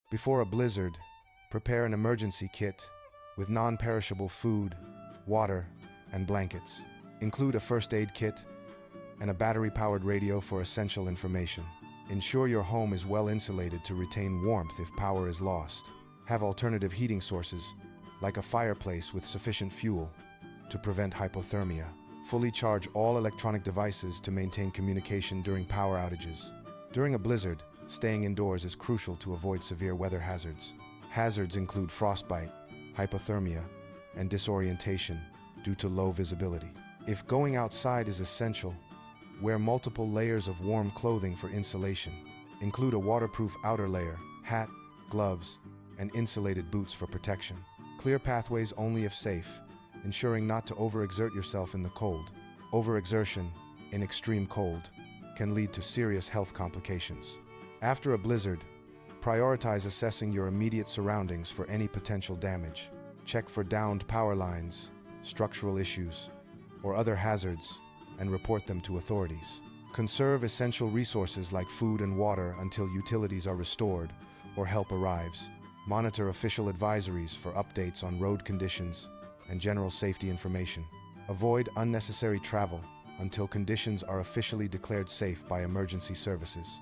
Before a blizzard, prepare an emergency kit with non-perishable food, water, and blankets. Include a first aid kit and a battery-powered radio for essential information. Ensure your home is well insulated to retain warmth if power is lost. Have alternative heating sources, like a fireplace with sufficient fuel, to prevent hypothermia. Fully charge all electronic devices to maintain communication during power outages. During a blizzard, staying indoors is crucial to avoid severe weather hazards. Hazards include frostbite, hypothermia, and disorientation due to low visibility. If going outside is essential, wear multiple layers of warm clothing for insulation. Include a waterproof outer layer, hat, gloves, and insulated boots for protection. Clear pathways only if safe, ensuring not to overexert yourself in the cold. Overexertion in extreme cold can lead to serious health complications. After a blizzard, prioritize assessing your immediate surroundings for any potential damage. Check for downed power lines, structural issues, or other hazards, and report them to authorities. Conserve essential resources like food and water until utilities are restored or help arrives. Monitor official advisories for updates on road conditions and general safety information. Avoid unnecessary travel until conditions are officially declared safe by emergency services.